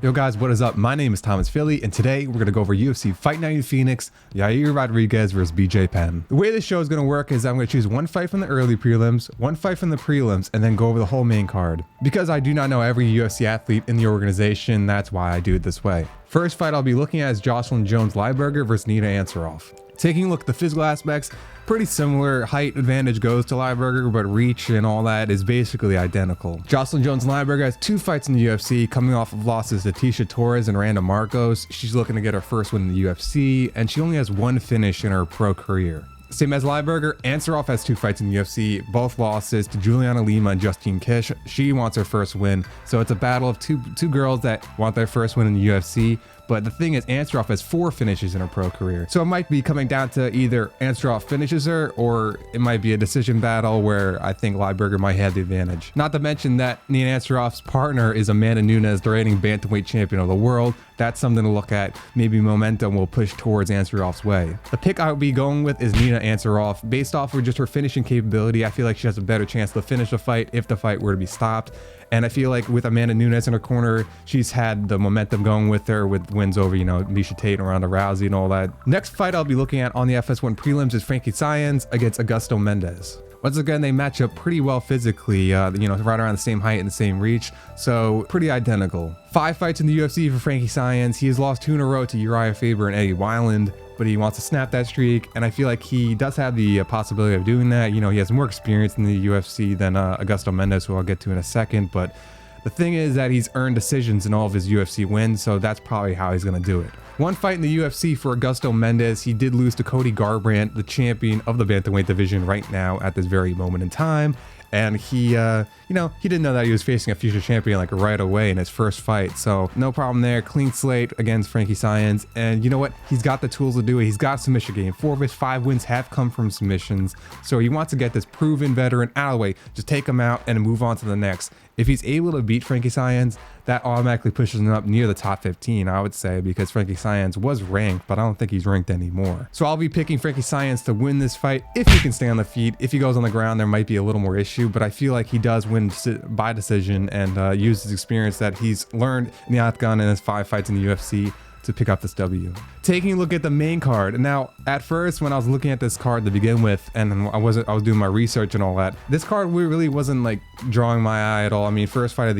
Yo guys, what is up? My name is Thomas Philly, and today we're going to go over UFC Fight Night in Phoenix, Yair Rodriguez versus BJ Penn. The way this show is going to work is I'm going to choose one fight from the early prelims, one fight from the prelims, and then go over the whole main card. Because I do not know every UFC athlete in the organization, that's why I do it this way. First fight I'll be looking at is Jocelyn Jones-Lybarger versus Neeta Ansaroff. Taking a look at the physical aspects, pretty similar. Height advantage goes to Lybarger, but reach and all that is basically identical. Jocelyn Jones-Lybarger has 2 fights in the UFC, coming off of losses to Tecia Torres and Randa Marcos. She's looking to get her first win in the UFC, and she only has 1 finish in her pro career. Same as Lybarger, Ansaroff has 2 fights in the UFC, both losses to Juliana Lima and Justine Kish. She wants her first win, so it's a battle of two girls that want their first win in the UFC. But the thing is, Ansaroff has 4 finishes in her pro career. So it might be coming down to either Ansaroff finishes her, or it might be a decision battle where I think Lybarger might have the advantage. Not to mention that Neeta Ansaroff's partner is Amanda Nunes, the reigning bantamweight champion of the world. That's something to look at. Maybe momentum will push towards Ansaroff's way. The pick I would be going with is Neeta Ansaroff. Based off of just her finishing capability, I feel like she has a better chance to finish the fight if the fight were to be stopped. And I feel like with Amanda Nunes in her corner, she's had the momentum going with her with wins over, Miesha Tate and Ronda Rousey and all that. Next fight I'll be looking at on the FS1 prelims is Frankie against Augusto Mendes. Once again, they match up pretty well physically, right around the same height and the same reach, so pretty identical. 5 fights in the UFC for Frankie Saenz. He has lost 2 in a row to Uriah Faber and Eddie Wineland, but he wants to snap that streak, and I feel like he does have the possibility of doing that. He has more experience in the UFC than Augusto Mendes, who I'll get to in a second, but the thing is that he's earned decisions in all of his UFC wins, so that's probably how he's going to do it. 1 fight in the UFC for Augusto Mendes. He did lose to Cody Garbrandt, the champion of the bantamweight division right now at this very moment in time. And he, he didn't know that he was facing a future champion like right away in his first fight. So no problem there. Clean slate against Frankie Saenz. And you know what? He's got the tools to do it. He's got a submission game. 4 of his 5 wins have come from submissions. So he wants to get this proven veteran out of the way. Just take him out and move on to the next. If he's able to beat Frankie Saenz, that automatically pushes him up near the top 15, I would say, because Frankie Saenz was ranked, but I don't think he's ranked anymore. So I'll be picking Frankie Saenz to win this fight if he can stay on the feet. If he goes on the ground, there might be a little more issue, but I feel like he does win by decision and use his experience that he's learned in the octagon in his 5 fights in the UFC to pick up this W. Taking a look at the main card. Now, at first, when I was looking at this card to begin with, and I was doing my research and all that, this card really wasn't like drawing my eye at all. I mean, first fight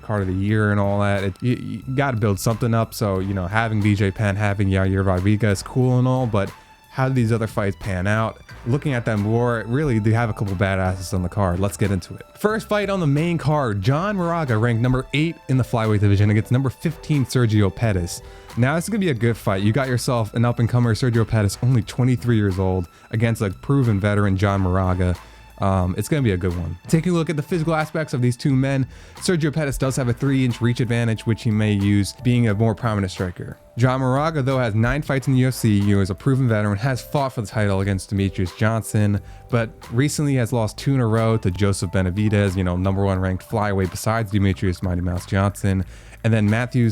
card of the year and all that. You got to build something up. So having BJ Penn, having Yair Rodriguez, cool and all, but how do these other fights pan out? Looking at them more, really, they have a couple badasses on the card. Let's get into it. First fight on the main card, John Moraga, ranked number 8 in the flyweight division against number 15 Sergio Pettis. Now this is gonna be a good fight. You got yourself an up-and-comer Sergio Pettis, only 23 years old, against a proven veteran John Moraga. It's going to be a good one. Taking a look at the physical aspects of these 2 men, Sergio Pettis does have a 3-inch reach advantage, which he may use being a more prominent striker. John Moraga, though, has 9 fights in the UFC, is a proven veteran, has fought for the title against Demetrius Johnson, but recently has lost 2 in a row to Joseph Benavidez, number 1 ranked flyweight besides Demetrius Mighty Mouse Johnson, and then Matthew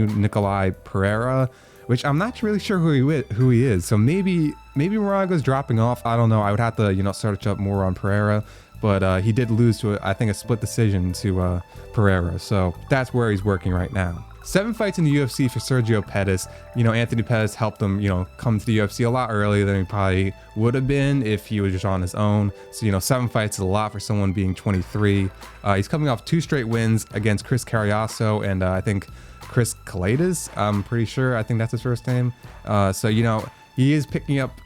Nicolai Pereira, which I'm not really sure who he is. So maybe Moraga's dropping off. I don't know. I would have to search up more on Pereira, but he did lose to I think a split decision to Pereira. So that's where he's working right now. 7 fights in the UFC for Sergio Pettis. Anthony Pettis helped him, come to the UFC a lot earlier than he probably would have been if he was just on his own. So, 7 fights is a lot for someone being 23. He's coming off 2 straight wins against Chris Carriazo and I think Chris Kalaitis, I'm pretty sure. I think that's his first name. So, he is picking up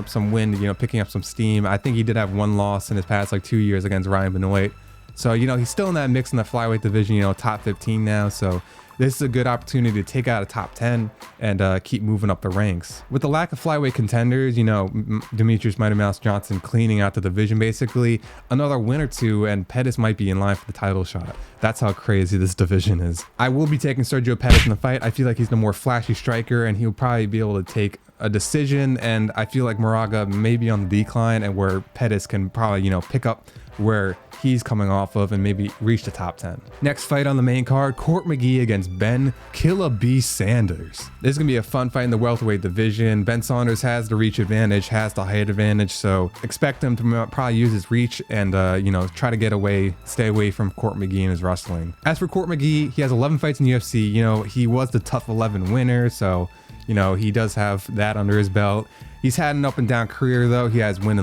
some wind, picking up some steam. I think he did have 1 loss in his past 2 years against Ryan Benoit. So, he's still in that mix in the flyweight division, top 15 now. So this is a good opportunity to take out a top 10 and keep moving up the ranks. With the lack of flyweight contenders, Demetrius Mighty Mouse Johnson cleaning out the division basically, another win or 2 and Pettis might be in line for the title shot. That's how crazy this division is. I will be taking Sergio Pettis in the fight. I feel like he's the more flashy striker and he'll probably be able to take a decision, and I feel like Moraga may be on the decline, and where Pettis can probably, pick up where he's coming off of and maybe reach the top 10. Next fight on the main card, McGee against Ben Killer B Saunders. This is gonna be a fun fight in the welterweight division. Ben Saunders has the reach advantage, has the height advantage, so expect him to probably use his reach and try to get away, stay away from McGee and his wrestling. As for McGee, he has 11 fights in the UFC. He was the Tough 11 winner, so he does have that under his belt. He's had an up and down career though. He has wins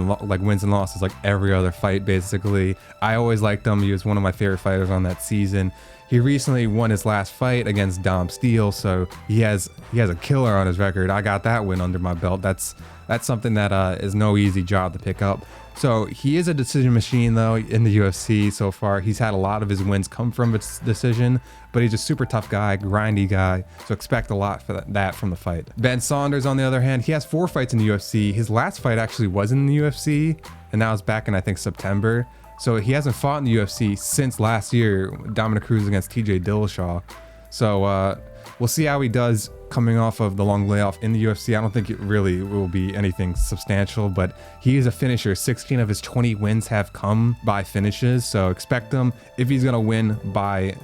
and losses like every other fight basically. I always liked him. He was one of my favorite fighters on that season. He recently won his last fight against Dom Steele, so he has a killer on his record. I got that win under my belt. That's something that is no easy job to pick up. So he is a decision machine though in the UFC so far. He's had a lot of his wins come from its decision, but he's a super tough guy, grindy guy. So expect a lot for that from the fight. Ben Saunders, on the other hand, he has 4 fights in the UFC. His last fight actually was in the UFC, and that was back in I think September. So he hasn't fought in the UFC since last year, Dominic Cruz against TJ Dillashaw. So we'll see how he does coming off of the long layoff in the UFC. I don't think it really will be anything substantial, but he is a finisher. 16 of his 20 wins have come by finishes, so expect him, if he's gonna win, by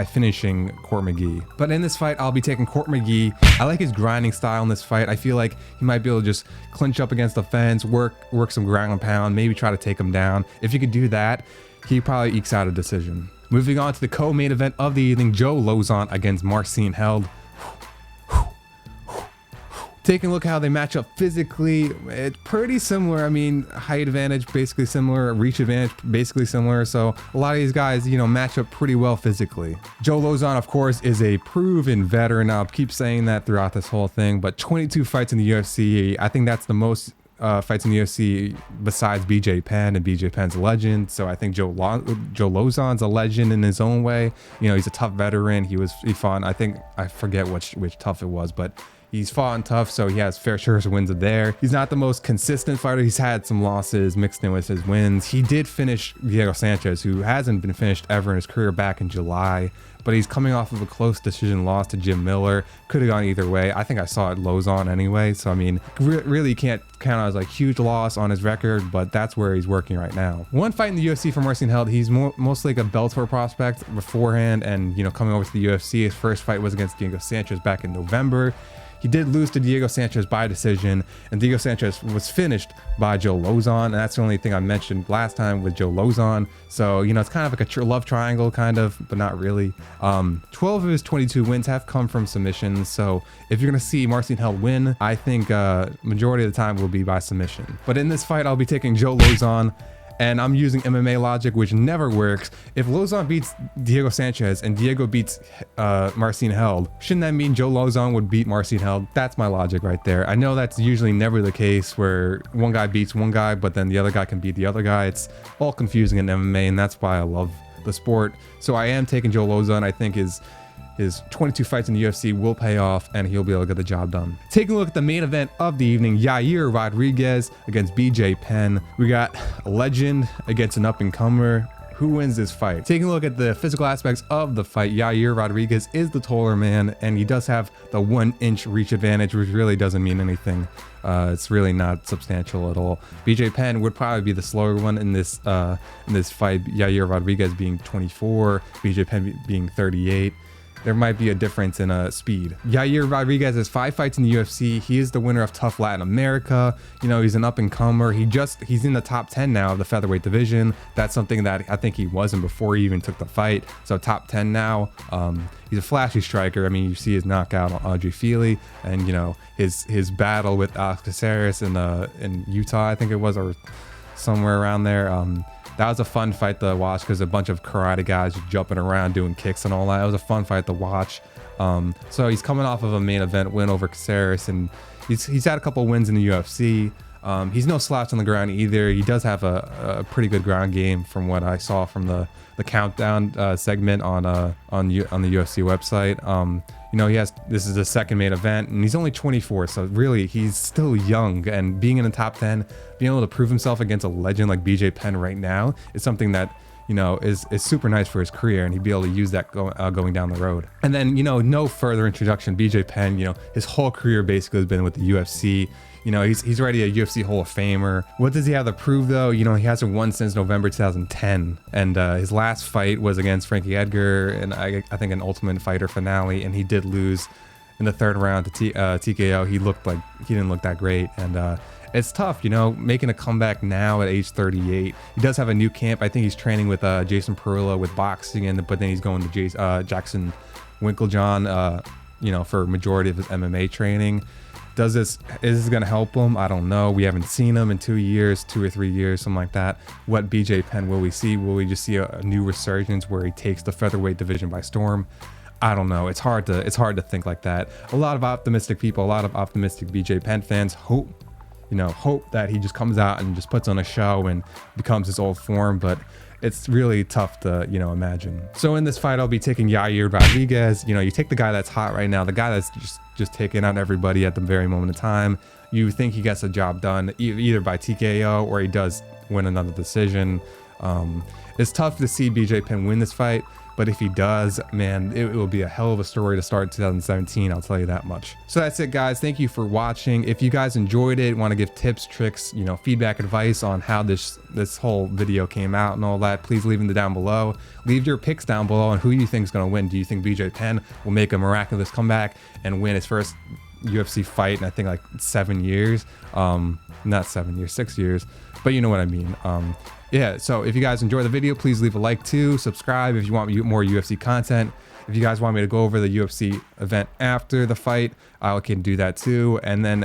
finishing McGee. But in this fight, I'll be taking McGee. I like his grinding style in this fight. I feel like he might be able to just clinch up against the fence, work some ground and pound, maybe try to take him down. If he could do that, he probably ekes out a decision. Moving on to the co-main event of the evening, Lauzon against Marcin Held. Taking a look how they match up physically, it's pretty similar. I mean, height advantage basically similar, reach advantage basically similar. So a lot of these guys, match up pretty well physically. Lauzon, of course, is a proven veteran. I'll keep saying that throughout this whole thing, but 22 fights in the UFC. I think that's the most fights in the UFC besides BJ Penn, and BJ Penn's a legend. So I think Lauzon's a legend in his own way. He's a tough veteran. He fought, I forget which tough it was, but he's fought and tough, so he has fair share of wins there. He's not the most consistent fighter. He's had some losses mixed in with his wins. He did finish Diego Sanchez, who hasn't been finished ever in his career, back in July, but he's coming off of a close decision loss to Jim Miller. Could have gone either way. I think I saw it Lauzon anyway, so I mean, really can't count as like huge loss on his record, but that's where he's working right now. One fight in the UFC for Marcin Held. He's mostly like a Bellator prospect beforehand, and coming over to the UFC, his first fight was against Diego Sanchez back in November. He did lose to Diego Sanchez by decision, and Diego Sanchez was finished by Lauzon, and that's the only thing I mentioned last time with Lauzon. So, it's kind of like a love triangle, kind of, but not really. 12 of his 22 wins have come from submissions, so if you're going to see Marcin Held win, I think majority of the time will be by submission. But in this fight, I'll be taking Lauzon. And I'm using MMA logic, which never works. If Lauzon beats Diego Sanchez and Diego beats Marcin Held, shouldn't that mean Lauzon would beat Marcin Held? That's my logic right there. I know that's usually never the case, where one guy beats one guy, but then the other guy can beat the other guy. It's all confusing in MMA, and that's why I love the sport. So I am taking Lauzon. I think his 22 fights in the UFC will pay off, and he'll be able to get the job done. Taking a look at the main event of the evening, Yair Rodriguez against BJ Penn. We got a legend against an up-and-comer. Who wins this fight? Taking a look at the physical aspects of the fight, Yair Rodriguez is the taller man, and he does have the 1-inch reach advantage, which really doesn't mean anything. It's really not substantial at all. BJ Penn would probably be the slower one in this fight. Yair Rodriguez being 24, BJ Penn being 38. There might be a difference in speed. Yair Rodriguez has 5 fights in the UFC. He is the winner of Tough Latin America. He's an up-and-comer. He's in the top 10 now of the featherweight division. That's something that I think he wasn't before he even took the fight. So top 10 now. He's a flashy striker. I mean, you see his knockout on Audrey Feely, and his battle with Caceres in Utah, I think it was, or somewhere around there. That was a fun fight to watch, because a bunch of karate guys just jumping around doing kicks and all that. It was a fun fight to watch. So he's coming off of a main event win over Caceres, and he's had a couple wins in the UFC. He's no slouch on the ground either. He does have a pretty good ground game from what I saw from the countdown segment on the UFC website. This is the second main event, and he's only 24, so really he's still young, and being in the top 10, being able to prove himself against a legend like BJ Penn right now is something that you know, is super nice for his career, and he'd be able to use that going down the road. And then, you know, no further introduction, BJ Penn, you know, his whole career basically has been with the UFC. You know, he's already a UFC Hall of Famer. What does he have to prove, though? You know, he hasn't won since November 2010. And his last fight was against Frankie Edgar, and I think an Ultimate Fighter finale, and he did lose in the third round to TKO. He didn't look that great. And it's tough, you know, making a comeback now at age 38. He does have a new camp. I think he's training with Jason Perillo with boxing, but then he's going to Jackson Winklejohn, you know, for majority of his MMA training. Is this going to help him? I don't know. We haven't seen him in 2 years, 2 or 3 years, something like that. What BJ Penn will we see? Will we just see a new resurgence where he takes the featherweight division by storm? I don't know. It's hard to think like that. A lot of optimistic people, a lot of optimistic BJ Penn fans hope that he just comes out and just puts on a show and becomes his old form, but it's really tough to, you know, imagine. So in this fight, I'll be taking Yair Rodriguez. You know, you take the guy that's hot right now, the guy that's just taking out everybody at the very moment of time. You think he gets the job done either by TKO or he does win another decision. It's tough to see BJ Penn win this fight, but if he does, man, it will be a hell of a story to start 2017. I'll tell you that much. So that's it, guys. Thank you for watching. If you guys enjoyed it, want to give tips, tricks, you know, feedback, advice on how this whole video came out and all that, please leave them down below. Leave your picks down below on who you think is going to win. Do you think BJ Penn will make a miraculous comeback and win his first UFC fight in I think like 7 years? Not 7 years, 6 years, but you know what I mean. Yeah, so if you guys enjoy the video, please leave a like too, subscribe if you want more UFC content. If you guys want me to go over the UFC event after the fight, I can do that too. And then,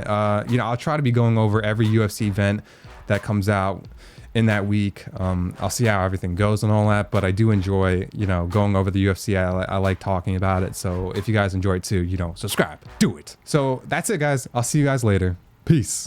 you know, I'll try to be going over every UFC event that comes out in that week. I'll see how everything goes and all that, but I do enjoy, you know, going over the UFC. I like talking about it. So if you guys enjoy it too, you know, subscribe, do it. So that's it, guys. I'll see you guys later. Peace.